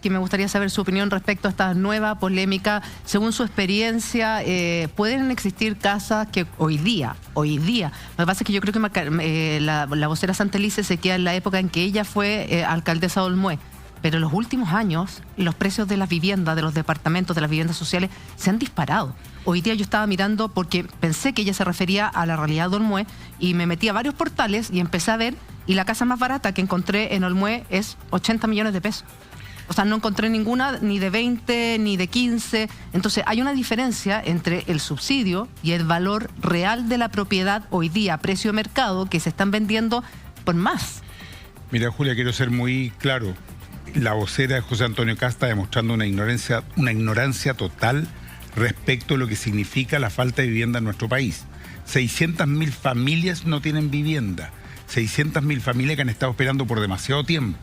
que me gustaría saber su opinión respecto a esta nueva polémica. Según su experiencia, ¿pueden existir casas que hoy día, lo que pasa es que yo creo que la vocera Santelice se queda en la época en que ella fue alcaldesa de Olmué, pero en los últimos años los precios de las viviendas, de los departamentos, de las viviendas sociales se han disparado? Hoy día yo estaba mirando porque pensé que ella se refería a la realidad de Olmué y me metí a varios portales y empecé a ver, y la casa más barata que encontré en Olmué es 80 millones de pesos. O sea, no encontré ninguna ni de 20 ni de 15. Entonces hay una diferencia entre el subsidio y el valor real de la propiedad hoy día, a precio de mercado, que se están vendiendo por más. Mira, Julia, quiero ser muy claro. La vocera de José Antonio Kast está demostrando una ignorancia total respecto a lo que significa la falta de vivienda en nuestro país. 600.000 familias no tienen vivienda. 600.000 familias que han estado esperando por demasiado tiempo.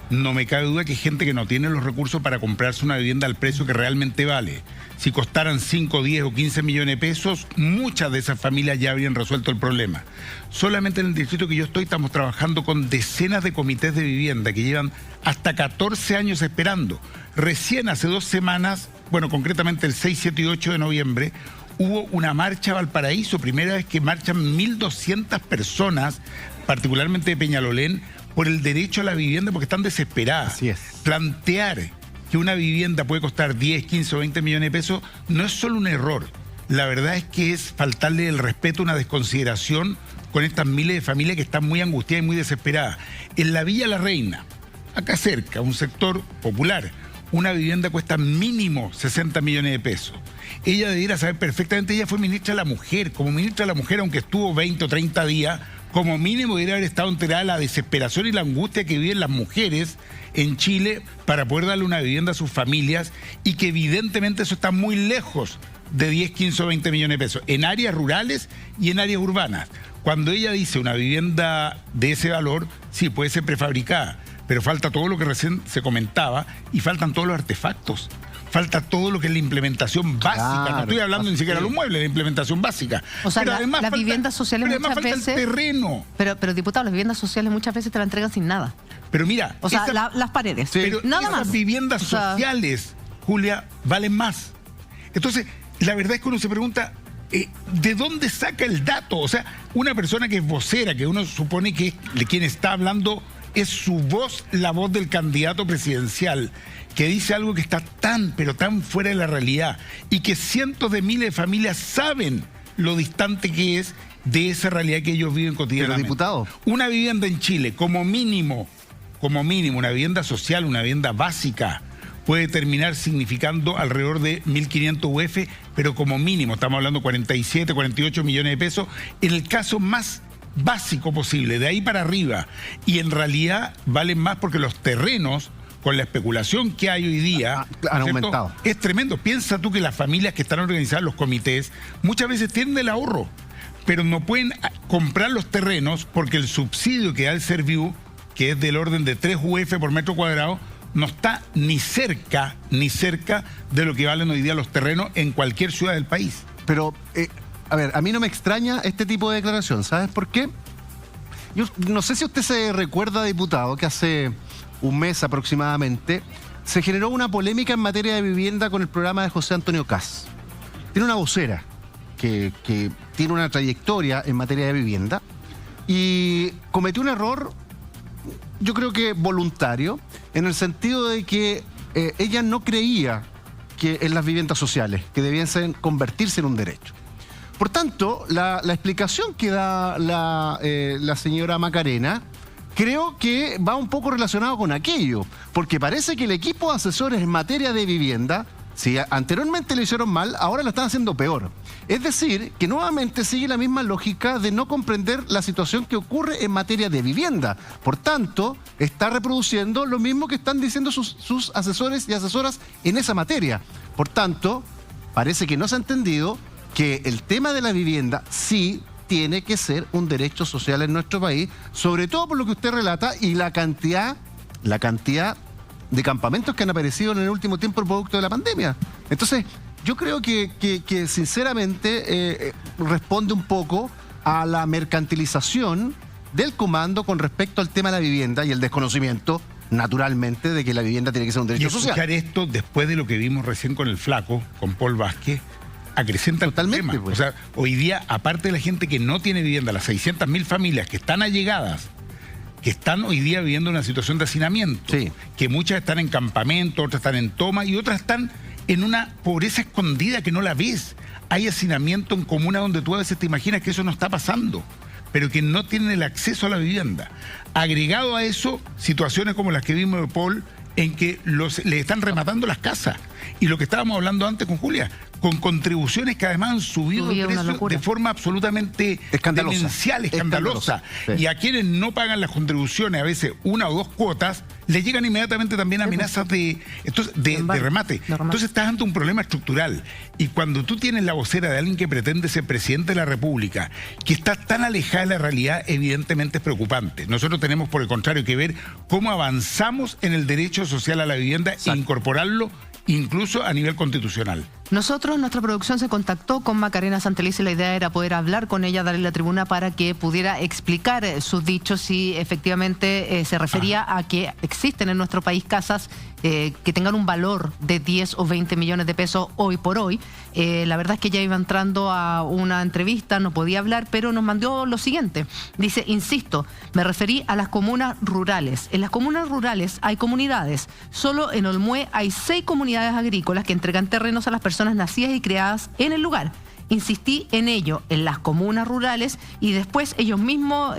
No me cabe duda que hay gente que no tiene los recursos para comprarse una vivienda al precio que realmente vale. Si costaran 5, 10 o 15 millones de pesos, muchas de esas familias ya habrían resuelto el problema. Solamente en el distrito que yo estoy estamos trabajando con decenas de comités de vivienda que llevan hasta 14 años esperando. Recién hace 2 semanas, bueno, concretamente el 6, 7 y 8 de noviembre, hubo una marcha a Valparaíso, primera vez que marchan 1.200 personas, particularmente de Peñalolén, por el derecho a la vivienda porque están desesperadas. Así es. Plantear que una vivienda puede costar 10, 15 o 20 millones de pesos no es solo un error. La verdad es que es faltarle el respeto, una desconsideración con estas miles de familias que están muy angustiadas y muy desesperadas. En la Villa La Reina, acá cerca, un sector popular, una vivienda cuesta mínimo 60 millones de pesos. Ella debiera saber perfectamente, ella fue ministra de la Mujer. Como ministra de la Mujer, aunque estuvo 20 o 30 días, como mínimo debería haber estado enterada de la desesperación y la angustia que viven las mujeres en Chile para poder darle una vivienda a sus familias, y que evidentemente eso está muy lejos de 10, 15 o 20 millones de pesos, en áreas rurales y en áreas urbanas. Cuando ella dice una vivienda de ese valor, sí, puede ser prefabricada, pero falta todo lo que recién se comentaba y faltan todos los artefactos. Falta todo lo que es la implementación básica. Claro, no estoy hablando ni siquiera de los muebles, de implementación básica. O sea, pero además las viviendas sociales muchas veces... el terreno. Pero diputado, las viviendas sociales muchas veces te la entregan sin nada. Pero mira... O sea, las paredes. Sí, pero nada esas más. viviendas sociales, Julia, valen más. Entonces, la verdad es que uno se pregunta, ¿de dónde saca el dato? O sea, una persona que es vocera, que uno supone que de quien está hablando es su voz, la voz del candidato presidencial, que dice algo que está tan, pero tan fuera de la realidad, y que cientos de miles de familias saben lo distante que es de esa realidad que ellos viven cotidianamente. Pero, diputado, una vivienda en Chile, como mínimo, una vivienda social, una vivienda básica, puede terminar significando alrededor de 1.500 UF, pero como mínimo, estamos hablando de 47, 48 millones de pesos, en el caso más básico posible, de ahí para arriba. Y en realidad valen más porque los terrenos, con la especulación que hay hoy día, han aumentado. Es tremendo. Piensa tú que las familias que están organizadas, los comités, muchas veces tienen el ahorro, pero no pueden comprar los terrenos porque el subsidio que da el Serviu, que es del orden de 3 UF por metro cuadrado, no está ni cerca de lo que valen hoy día los terrenos en cualquier ciudad del país. Pero, a ver, a mí no me extraña este tipo de declaración. ¿Sabes por qué? Yo no sé si usted se recuerda, diputado, que hace un mes aproximadamente se generó una polémica en materia de vivienda con el programa de José Antonio Kast. Tiene una vocera que tiene una trayectoria en materia de vivienda y cometió un error, yo creo que voluntario, en el sentido de que ella no creía que en las viviendas sociales, que debían convertirse en un derecho. Por tanto, la explicación que da la señora Macarena, creo que va un poco relacionado con aquello, porque parece que el equipo de asesores en materia de vivienda, si anteriormente lo hicieron mal, ahora lo están haciendo peor. Es decir, que nuevamente sigue la misma lógica de no comprender la situación que ocurre en materia de vivienda. Por tanto, está reproduciendo lo mismo que están diciendo sus asesores y asesoras en esa materia. Por tanto, parece que no se ha entendido que el tema de la vivienda sí tiene que ser un derecho social en nuestro país, sobre todo por lo que usted relata y la cantidad de campamentos que han aparecido en el último tiempo producto de la pandemia. Entonces, yo creo que sinceramente responde un poco a la mercantilización del comando con respecto al tema de la vivienda y el desconocimiento naturalmente, de que la vivienda tiene que ser un Y derecho social. escuchar esto después de lo que vimos recién con el flaco, con Paul Vázquez, acrecenta el Totalmente, problema. pues. O sea, hoy día, aparte de la gente que no tiene vivienda, las 600.000 familias que están allegadas, que están hoy día viviendo una situación de hacinamiento, Sí. que muchas están en campamento, otras están en toma y otras están en una pobreza escondida que no la ves. Hay hacinamiento en comunas donde tú a veces te imaginas que eso no está pasando, pero que no tienen el acceso a la vivienda. Agregado a eso, situaciones como las que vimos de Paul, en que le están rematando las casas. Y lo que estábamos hablando antes con Julia, con contribuciones que además han subido de Subía una precio locura. de forma absolutamente Escandalosa. demencial, escandalosa. Sí. Y a quienes no pagan las contribuciones, a veces una o dos cuotas, les llegan inmediatamente también amenazas de remate. Entonces estás ante un problema estructural. Y cuando tú tienes la vocera de alguien que pretende ser presidente de la República, que está tan alejada de la realidad, evidentemente es preocupante. Nosotros tenemos, por el contrario, que ver cómo avanzamos en el derecho social a la vivienda e incorporarlo incluso a nivel constitucional. Nuestra producción se contactó con Macarena Santelices y la idea era poder hablar con ella, darle la tribuna para que pudiera explicar sus dichos, si efectivamente se refería a que existen en nuestro país casas que tengan un valor de 10 o 20 millones de pesos hoy por hoy. La verdad es que ella iba entrando a una entrevista, no podía hablar, pero nos mandó lo siguiente. Dice, insisto, me referí a las comunas rurales. En las comunas rurales hay comunidades. Solo en Olmué hay 6 comunidades agrícolas que entregan terrenos a las personas nacidas y criadas en el lugar. Insistí en ello, en las comunas rurales, y después ellos mismos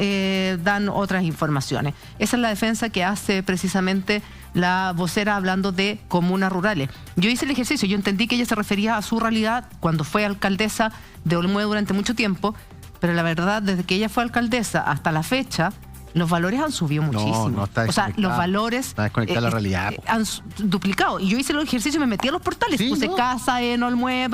dan otras informaciones. Esa es la defensa que hace precisamente la vocera hablando de comunas rurales. Yo hice el ejercicio, yo entendí que ella se refería a su realidad cuando fue alcaldesa de Olmué durante mucho tiempo, pero la verdad, desde que ella fue alcaldesa hasta la fecha, los valores han subido muchísimo. No está o sea, los valores está desconectada la realidad. Han duplicado. Y yo hice el ejercicio, me metí a los portales, Sí, puse ¿no? casa en Olmué,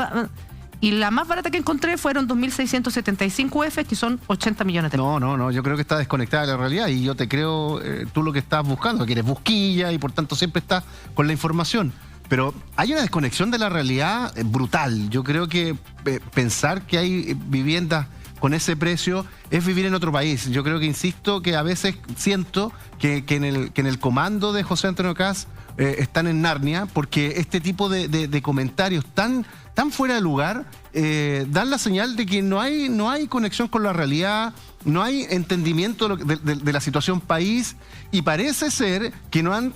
y la más barata que encontré fueron 2.675 UF, que son 80 millones de pesos. No, yo creo que está desconectada de la realidad y yo te creo, tú lo que estás buscando, que eres busquilla y por tanto siempre estás con la información. Pero hay una desconexión de la realidad brutal. Yo creo que pensar que hay viviendas con ese precio es vivir en otro país. Yo creo que, insisto, que a veces siento que en el comando de José Antonio Kast están en Narnia, porque este tipo de comentarios tan fuera de lugar dan la señal de que no hay conexión con la realidad, no hay entendimiento de la situación país, y parece ser que no han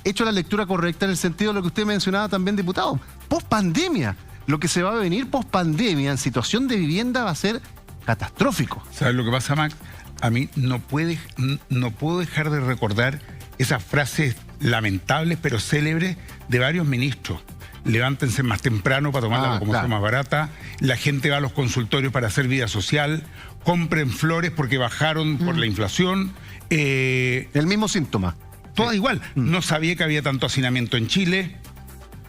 hecho la lectura correcta en el sentido de lo que usted mencionaba también, diputado. Post pandemia, lo que se va a venir post pandemia en situación de vivienda va a ser catastrófico. ¿Sabes lo que pasa, Max? A mí no puedo dejar de recordar esas frases lamentables pero célebres de varios ministros. Levántense más temprano para tomar la locomoción más barata, la gente va a los consultorios para hacer vida social, compren flores porque bajaron por la inflación. El mismo síntoma. Todas igual. No sabía que había tanto hacinamiento en Chile.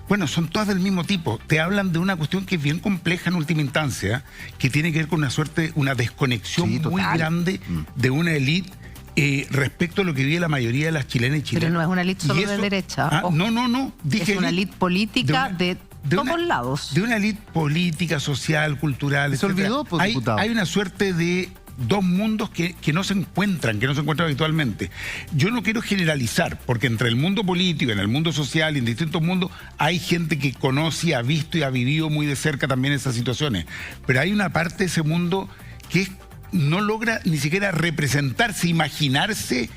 Bueno, son todas del mismo tipo. Te hablan de una cuestión que es bien compleja en última instancia, que tiene que ver con una desconexión muy grande de una élite respecto a lo que vive la mayoría de las chilenas y chilenos. Pero no es una élite solo de derecha. No. Dije es una élite política de todos lados. De una élite política, social, cultural, Se olvidó, pues, diputado. Hay una suerte de dos mundos que no se encuentran habitualmente. Yo no quiero generalizar, porque entre el mundo político, en el mundo social y en distintos mundos, hay gente que conoce, ha visto y ha vivido muy de cerca también esas situaciones. Pero hay una parte de ese mundo que no logra ni siquiera representarse, imaginarse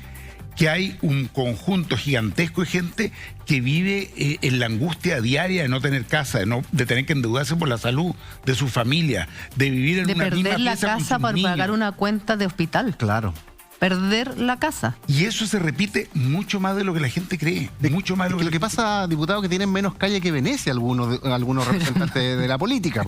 que hay un conjunto gigantesco de gente que vive en la angustia diaria de no tener casa, de tener que endeudarse por la salud de su familia, de vivir en una misma pieza con sus niños. De perder la casa para pagar una cuenta de hospital. Claro. Perder la casa. Y eso se repite mucho más de lo que la gente cree. Mucho más de lo que pasa, diputado, que tienen menos calle que Venecia algunos representantes de la política.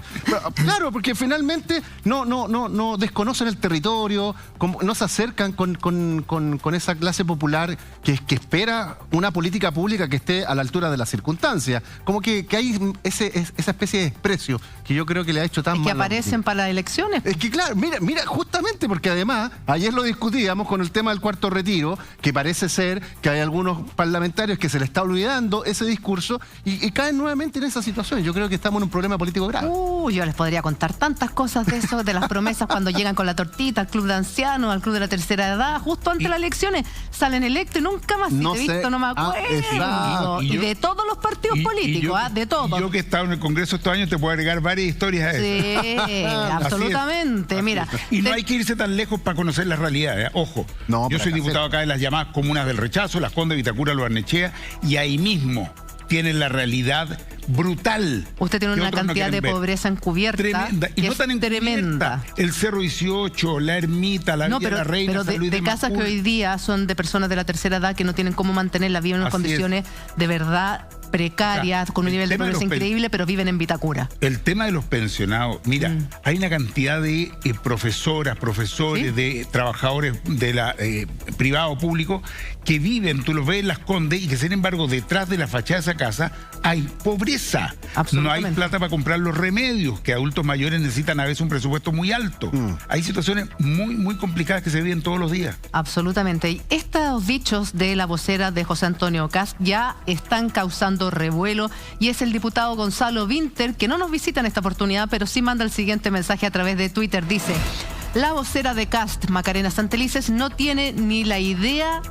Claro, porque finalmente no desconocen el territorio, no se acercan con esa clase popular que espera una política pública que esté a la altura de las circunstancias. Como que hay esa especie de desprecio que yo creo que le ha hecho tan mal. Es que aparecen para las elecciones. Es que claro, mira, justamente porque además, ayer lo discutíamos, estamos con el tema del cuarto retiro, que parece ser que hay algunos parlamentarios que se le está olvidando ese discurso y caen nuevamente en esa situación. Yo creo que estamos en un problema político grave. Yo les podría contar tantas cosas de eso, de las promesas cuando llegan con la tortita al club de ancianos, al club de la tercera edad, justo antes de las elecciones, salen electos y nunca más No he sé. visto, no me acuerdo. Y de todos los partidos políticos, de todos. Yo que he estado en el Congreso estos años te puedo agregar varias historias a eso. Sí, absolutamente. Mira, y no hay que irse tan lejos para conocer la realidad, ¿eh? Ojo, No, yo soy diputado acá de las llamadas comunas del rechazo, Las Condes, Vitacura, Lo Barnechea, y ahí mismo tienen la realidad brutal. Usted tiene que una otros no cantidad de quieren ver. pobreza encubierta. Tremenda. Y que no es tan encubierta. tremenda. El Cerro 18, la Ermita, la Villa de la Reina, pero San Luis de casas que Macul. hoy día son de personas de la tercera edad que no tienen cómo mantener la vida en unas Así condiciones de verdad precarias, O sea, con un el nivel de tema de pobreza los increíble, pero viven en Vitacura. El tema de los pensionados, mira, hay una cantidad de profesoras, profesores, ¿Sí? de trabajadores de la privado o público que viven, tú los ves en Las Condes y que sin embargo detrás de la fachada de esa casa hay pobreza. No hay plata para comprar los remedios, que adultos mayores necesitan a veces un presupuesto muy alto. Hay situaciones muy, muy complicadas que se viven todos los días. Absolutamente. Y estos dichos de la vocera de José Antonio Kast ya están causando revuelo y es el diputado Gonzalo Vinter, que no nos visita en esta oportunidad, pero sí manda el siguiente mensaje a través de Twitter. Dice: la vocera de Kast, Macarena Santelices, no tiene ni la idea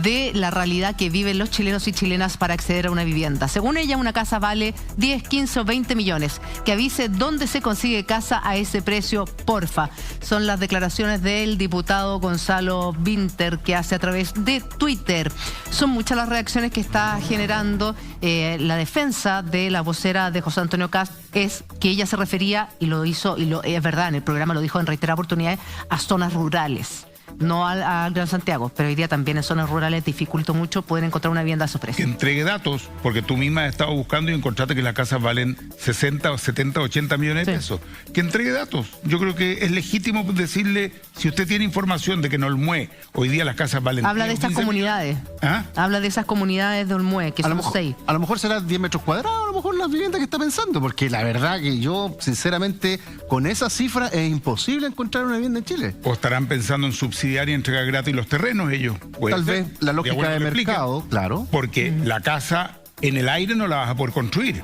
de la realidad que viven los chilenos y chilenas para acceder a una vivienda. Según ella, una casa vale 10, 15 o 20 millones. Que avise dónde se consigue casa a ese precio, porfa. Son las declaraciones del diputado Gonzalo Vinter que hace a través de Twitter. Son muchas las reacciones que está generando la defensa de la vocera de José Antonio Kast. Es que ella se refería, y lo hizo, es verdad, en el programa lo dijo en reiteradas oportunidades, a zonas rurales. No al Gran Santiago, pero hoy día también en zonas rurales dificulta mucho poder encontrar una vivienda a su Que precio. entregue datos, porque tú misma has estado buscando y encontraste que las casas valen 60, 70, 80 millones de pesos. Que entregue datos. Yo creo que es legítimo decirle, si usted tiene información de que en Olmué hoy día las casas valen... Habla de estas comunidades. ¿Ah? Habla de esas comunidades de Olmué, que son 6. A lo mejor será 10 metros cuadrados, a lo mejor la vivienda que está pensando, porque la verdad que yo, sinceramente, con esa cifra es imposible encontrar una vivienda en Chile. O estarán pensando en subsidiar y entregar gratis los terrenos ellos. Tal vez la lógica de mercado, claro. Porque la casa en el aire no la vas a poder construir.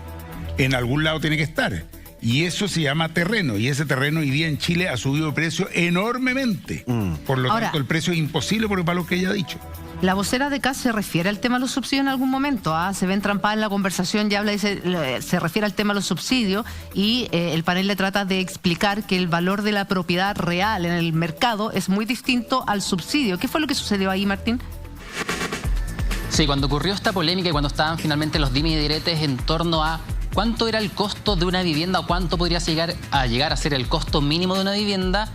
En algún lado tiene que estar. Y eso se llama terreno. Y ese terreno hoy día en Chile ha subido de precio enormemente. Por lo tanto, el precio es imposible por el valor que ella ha dicho. La vocera de Kast se refiere al tema de los subsidios en algún momento. Se ve entrampada en la conversación y habla, se refiere al tema de los subsidios y el panel le trata de explicar que el valor de la propiedad real en el mercado es muy distinto al subsidio. ¿Qué fue lo que sucedió ahí, Martín? Sí, cuando ocurrió esta polémica y cuando estaban finalmente los dimes y diretes en torno a cuánto era el costo de una vivienda o cuánto podría llegar a ser el costo mínimo de una vivienda,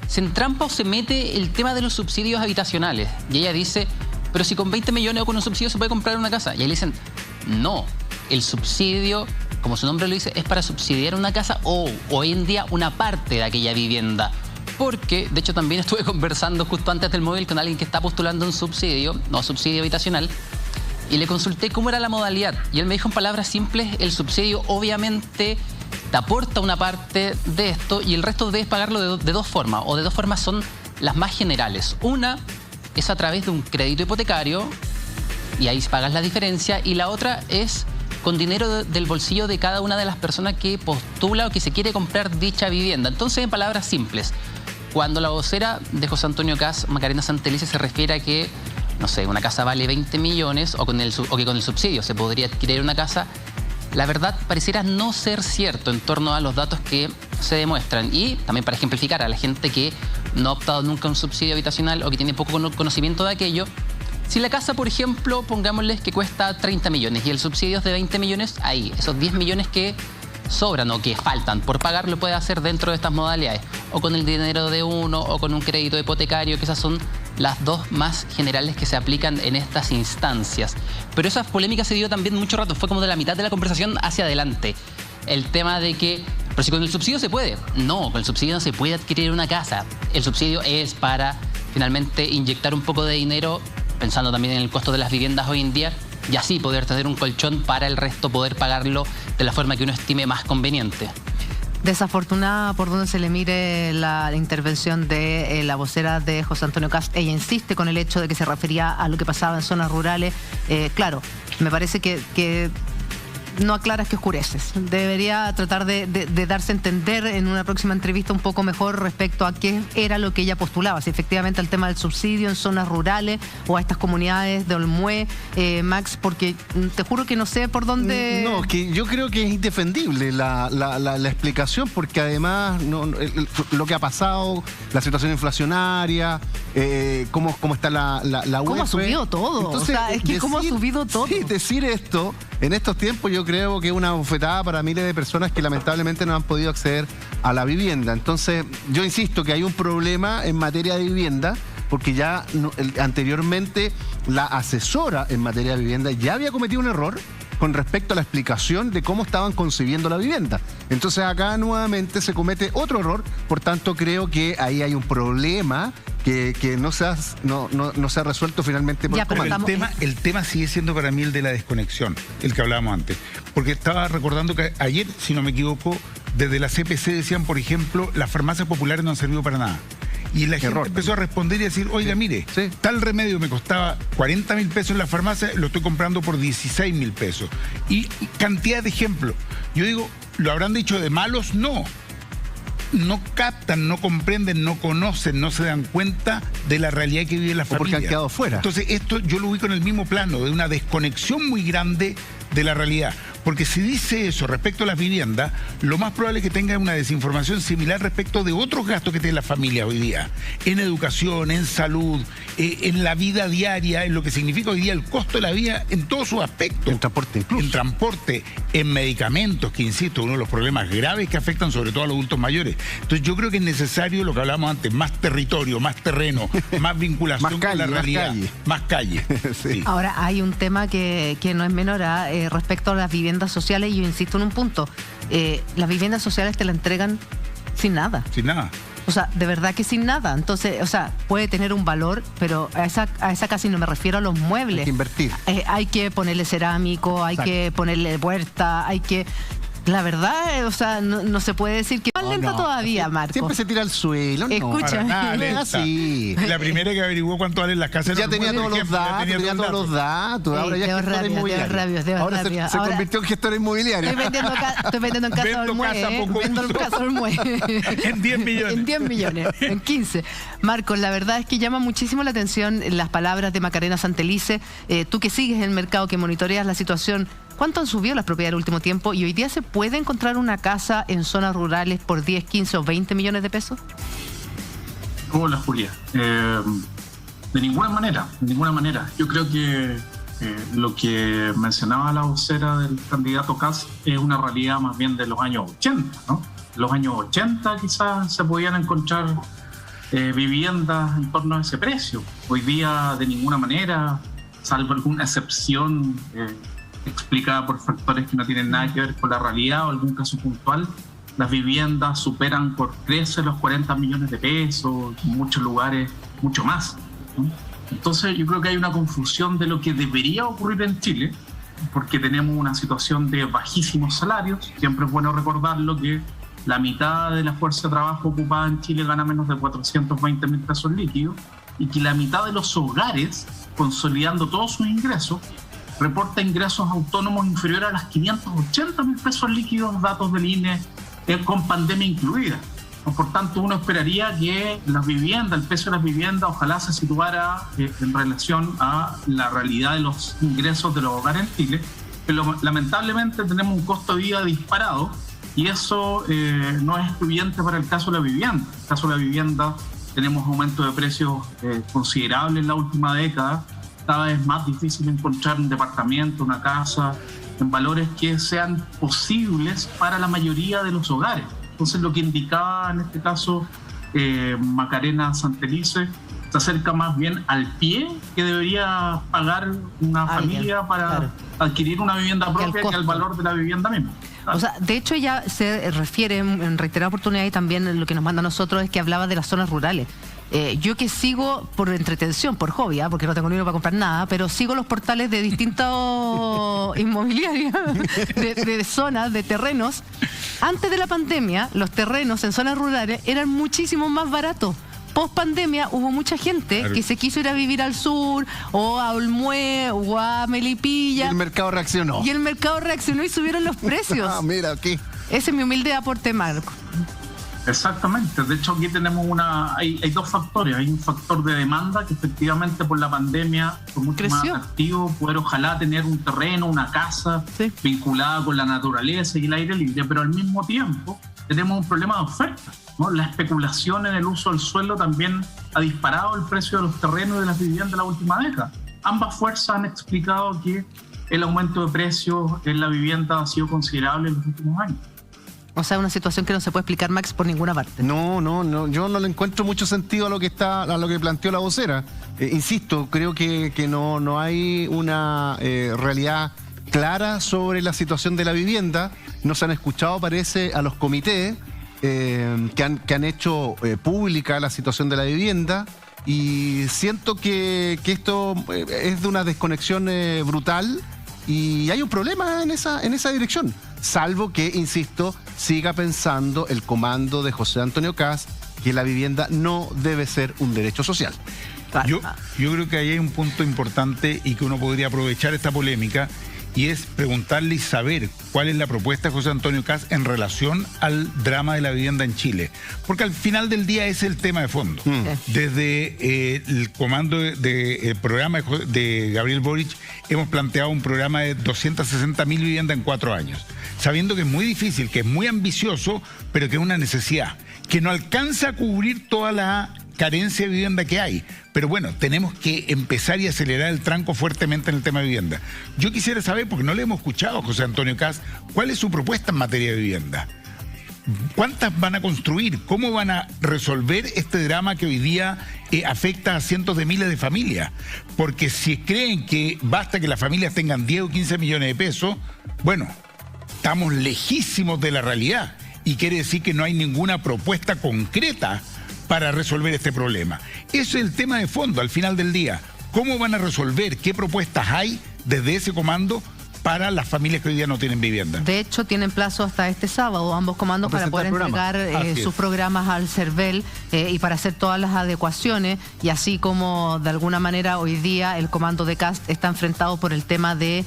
se entrampa o se mete el tema de los subsidios habitacionales. Y ella dice, pero si con 20 millones o con un subsidio se puede comprar una casa. Y ahí le dicen, no, el subsidio, como su nombre lo dice, es para subsidiar una casa o hoy en día una parte de aquella vivienda. Porque, de hecho, también estuve conversando justo antes del móvil con alguien que está postulando un subsidio, no subsidio habitacional, y le consulté cómo era la modalidad. Y él me dijo en palabras simples, el subsidio obviamente te aporta una parte de esto y el resto debes pagarlo de dos formas, o de dos formas son las más generales. Una es a través de un crédito hipotecario y ahí pagas la diferencia, y la otra es con dinero del bolsillo de cada una de las personas que postula o que se quiere comprar dicha vivienda. Entonces, en palabras simples, cuando la vocera de José Antonio Kast, Macarena Santelices, se refiere a que, no sé, una casa vale 20 millones o que con el subsidio se podría adquirir una casa, la verdad pareciera no ser cierto en torno a los datos que se demuestran. Y también para ejemplificar a la gente que no ha optado nunca a un subsidio habitacional o que tiene poco conocimiento de aquello, si la casa, por ejemplo, pongámosles que cuesta 30 millones y el subsidio es de 20 millones, ahí, esos 10 millones que sobran o que faltan por pagar lo puede hacer dentro de estas modalidades, o con el dinero de uno o con un crédito hipotecario, que esas son las dos más generales que se aplican en estas instancias. Pero esa polémica se dio también mucho rato, fue como de la mitad de la conversación hacia adelante. El tema de que, pero si con el subsidio se puede. No, con el subsidio no se puede adquirir una casa. El subsidio es para finalmente inyectar un poco de dinero, pensando también en el costo de las viviendas hoy en día, y así poder tener un colchón para el resto poder pagarlo de la forma que uno estime más conveniente. Desafortunada por donde se le mire la intervención de la vocera de José Antonio Kast. Ella insiste con el hecho de que se refería a lo que pasaba en zonas rurales. Claro, me parece que no aclaras que oscureces. Debería tratar de darse a entender en una próxima entrevista un poco mejor respecto a qué era lo que ella postulaba. Si efectivamente el tema del subsidio en zonas rurales o a estas comunidades de Olmué, Max, porque te juro que no sé por dónde... No, que yo creo que es indefendible la explicación, porque además lo que ha pasado, la situación inflacionaria, cómo está la ¿Cómo UEF. ha subido todo? Entonces, o sea, es que cómo ha subido todo. Sí, decir esto en estos tiempos yo creo que es una bofetada para miles de personas que lamentablemente no han podido acceder a la vivienda. Entonces, yo insisto que hay un problema en materia de vivienda, porque ya anteriormente la asesora en materia de vivienda ya había cometido un error con respecto a la explicación de cómo estaban concibiendo la vivienda. Entonces acá nuevamente se comete otro error, por tanto creo que ahí hay un problema que no se ha resuelto finalmente por Ya, pero el tema sigue siendo para mí el de la desconexión, el que hablábamos antes. Porque estaba recordando que ayer, si no me equivoco, desde la CPC decían, por ejemplo, las farmacias populares no han servido para nada. Y la gente empezó a responder y a decir, oiga, mire, tal remedio me costaba 40.000 pesos en la farmacia, lo estoy comprando por 16.000 pesos. Y cantidad de ejemplos. Yo digo, ¿lo habrán dicho de malos? No. No captan, no comprenden, no conocen, no se dan cuenta de la realidad que vive la familia. Porque han quedado fuera. Entonces esto yo lo ubico en el mismo plano, de una desconexión muy grande de la realidad. Porque si dice eso respecto a las viviendas, lo más probable es que tenga una desinformación similar respecto de otros gastos que tiene la familia hoy día. En educación, en salud, en la vida diaria, en lo que significa hoy día el costo de la vida en todos sus aspectos. En transporte incluso. En transporte, en medicamentos, que insisto, uno de los problemas graves que afectan sobre todo a los adultos mayores. Entonces yo creo que es necesario lo que hablábamos antes, más territorio, más terreno, más vinculación con la realidad. Más calle. Sí. Ahora, hay un tema que no es menor respecto a las viviendas sociales, y yo insisto en un punto. Las viviendas sociales te la entregan sin nada. Sin nada. O sea, de verdad que sin nada. Entonces, o sea, puede tener un valor, pero a esa casi no me refiero a los muebles. Hay que invertir. Hay que ponerle cerámico, hay que ponerle puerta, hay que... La verdad, o sea, no se puede decir que más lenta todavía, Marco. Siempre se tira al suelo, no. Escucha. Sí. La primera que averiguó cuánto valen las casas. Ya tenía todos los datos, ahora ya es gestora inmobiliaria. Ahora se convirtió en gestora inmobiliaria. Estoy vendiendo en casa Olmué. Vendo en casa Olmué. En 10 millones. En 10 millones, en 15. Marcos, la verdad es que llama muchísimo la atención las palabras de Macarena Santelice. Tú que sigues en el mercado, que monitoreas la situación, ¿cuánto han subido las propiedades en el último tiempo? ¿Y hoy día se puede encontrar una casa en zonas rurales por 10, 15 o 20 millones de pesos? Hola, Julia. De ninguna manera, de ninguna manera. Yo creo que lo que mencionaba la vocera del candidato Kast es una realidad más bien de los años 80, ¿no? En los años 80 quizás se podían encontrar viviendas en torno a ese precio. Hoy día de ninguna manera, salvo alguna excepción explicada por factores que no tienen nada que ver con la realidad o algún caso puntual, las viviendas superan por creces los 40 millones de pesos, en muchos lugares mucho más, ¿no? Entonces yo creo que hay una confusión de lo que debería ocurrir en Chile, porque tenemos una situación de bajísimos salarios. Siempre es bueno recordarlo que la mitad de la fuerza de trabajo ocupada en Chile gana menos de 420.000 pesos líquidos, y que la mitad de los hogares, consolidando todos sus ingresos, reporta ingresos autónomos inferiores a las 580.000 pesos líquidos, datos del INE, con pandemia incluida. Por tanto, uno esperaría que las viviendas, el precio de las viviendas, ojalá se situara en relación a la realidad de los ingresos de los hogares en Chile, pero lamentablemente tenemos un costo de vida disparado, y eso no es excluyente para el caso de la vivienda. En el caso de la vivienda tenemos aumento de precios considerables en la última década. Cada vez más difícil encontrar un departamento, una casa, en valores que sean posibles para la mayoría de los hogares. Entonces, lo que indicaba en este caso Macarena Santelice se acerca más bien al pie que debería pagar una familia para adquirir una vivienda propia que al valor de la vivienda misma. O sea, de hecho ella se refiere en reiteradas oportunidades, y también lo que nos manda a nosotros es que hablaba de las zonas rurales. yo que sigo por entretención, por hobby, porque no tengo dinero para comprar nada, pero sigo los portales de distintos inmobiliarios, de zonas, de terrenos. Antes de la pandemia, los terrenos en zonas rurales eran muchísimo más baratos. Post pandemia hubo mucha gente que se quiso ir a vivir al sur, o a Olmué, o a Melipilla. Y el mercado reaccionó. Y subieron los precios. Mira, aquí. Ese es mi humilde aporte, Marco. Exactamente. De hecho, aquí tenemos hay dos factores. Hay un factor de demanda que efectivamente por la pandemia fue mucho más atractivo poder ojalá tener un terreno, una casa vinculada con la naturaleza y el aire libre, pero al mismo tiempo tenemos un problema de oferta, ¿no? La especulación en el uso del suelo también ha disparado el precio de los terrenos y de las viviendas la última década. Ambas fuerzas han explicado que el aumento de precios en la vivienda ha sido considerable en los últimos años. O sea, una situación que no se puede explicar, Max, por ninguna parte. No, yo no le encuentro mucho sentido a lo que planteó la vocera. Insisto, creo que no hay una realidad clara sobre la situación de la vivienda. No se han escuchado, parece, a los comités que han hecho pública la situación de la vivienda, y siento que esto es de una desconexión brutal, y hay un problema en esa dirección, salvo que, insisto, siga pensando el comando de José Antonio Kast que la vivienda no debe ser un derecho social. Yo creo que ahí hay un punto importante y que uno podría aprovechar esta polémica, y es preguntarle y saber cuál es la propuesta de José Antonio Kast en relación al drama de la vivienda en Chile. Porque al final del día es el tema de fondo. Desde el comando del programa de Gabriel Boric hemos planteado un programa de 260.000 viviendas en 4 años, sabiendo que es muy difícil, que es muy ambicioso, pero que es una necesidad, que no alcanza a cubrir toda la carencia de vivienda que hay. Pero bueno, tenemos que empezar y acelerar el tranco fuertemente en el tema de vivienda. Yo quisiera saber, porque no le hemos escuchado a José Antonio Kast, cuál es su propuesta en materia de vivienda. ¿Cuántas van a construir? ¿Cómo van a resolver este drama que hoy día afecta a cientos de miles de familias? Porque si creen que basta que las familias tengan 10 o 15 millones de pesos, bueno, estamos lejísimos de la realidad, y quiere decir que no hay ninguna propuesta concreta para resolver este problema. Eso es el tema de fondo al final del día. ¿Cómo van a resolver? ¿Qué propuestas hay desde ese comando para las familias que hoy día no tienen vivienda? De hecho, tienen plazo hasta este sábado ambos comandos para poder entregar sus programas al CERVEL y para hacer todas las adecuaciones, y así como de alguna manera hoy día el comando de Kast está enfrentado por el tema de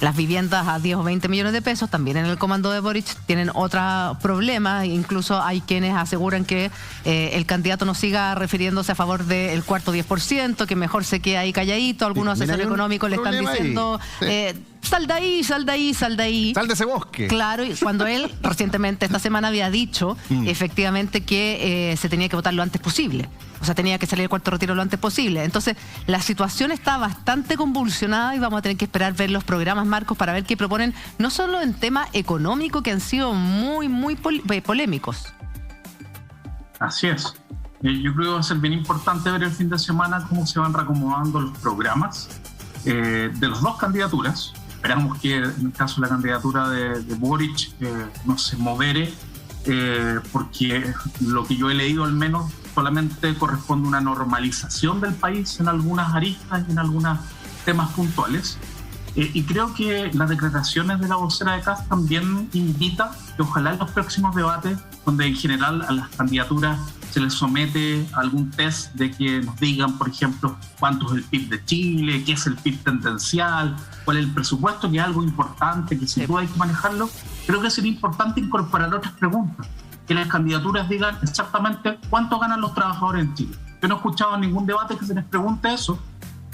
las viviendas a 10 o 20 millones de pesos, también en el comando de Boric tienen otros problemas. Incluso hay quienes aseguran que el candidato no siga refiriéndose a favor del cuarto 10%, que mejor se quede ahí calladito. Algunos asesores económicos le están diciendo... Sal de ahí. Sal de ese bosque. Claro, y cuando él recientemente, esta semana, había dicho efectivamente que se tenía que votar lo antes posible. O sea, tenía que salir el cuarto retiro lo antes posible. Entonces, la situación está bastante convulsionada y vamos a tener que esperar ver los programas, Marcos, para ver qué proponen, no solo en tema económico, que han sido muy polémicos. Así es. Yo creo que va a ser bien importante ver el fin de semana cómo se van reacomodando los programas de las dos candidaturas. Esperamos que en el caso de la candidatura de Boric no se modere, porque lo que yo he leído al menos solamente corresponde a una normalización del país en algunas aristas y en algunos temas puntuales. Y creo que las declaraciones de la vocera de Kast también invitan que ojalá en los próximos debates, donde en general a las candidaturas se les somete a algún test de que nos digan, por ejemplo, cuánto es el PIB de Chile, qué es el PIB tendencial, cuál es el presupuesto, que es algo importante, que sin duda hay que manejarlo. Creo que sería importante incorporar otras preguntas, que las candidaturas digan exactamente cuánto ganan los trabajadores en Chile. Yo no he escuchado en ningún debate que se les pregunte eso,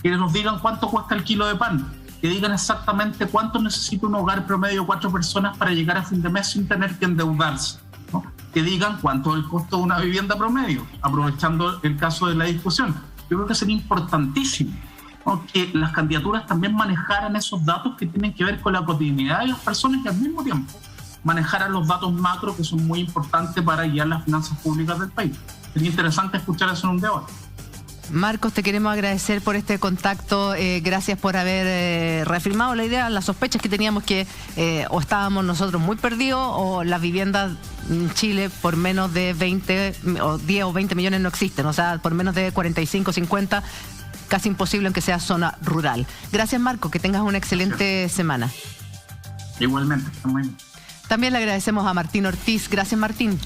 que nos digan cuánto cuesta el kilo de pan, que digan exactamente cuánto necesita un hogar promedio de 4 personas para llegar a fin de mes sin tener que endeudarse, ¿no? Que digan cuánto es el costo de una vivienda promedio, aprovechando el caso de la discusión. Yo creo que sería importantísimo, ¿no?, que las candidaturas también manejaran esos datos que tienen que ver con la cotidianidad de las personas, y al mismo tiempo manejaran los datos macro, que son muy importantes para guiar las finanzas públicas del país. Sería interesante escuchar eso en un debate. Marcos, te queremos agradecer por este contacto. Gracias por haber reafirmado la idea, las sospechas que teníamos que o estábamos nosotros muy perdidos o las viviendas en Chile por menos de 20 o 10 o 20 millones no existen. O sea, por menos de 45, 50, casi imposible aunque sea zona rural. Gracias, Marcos, que tengas una excelente semana. Igualmente, está muy bien. También le agradecemos a Martín Ortiz. Gracias, Martín.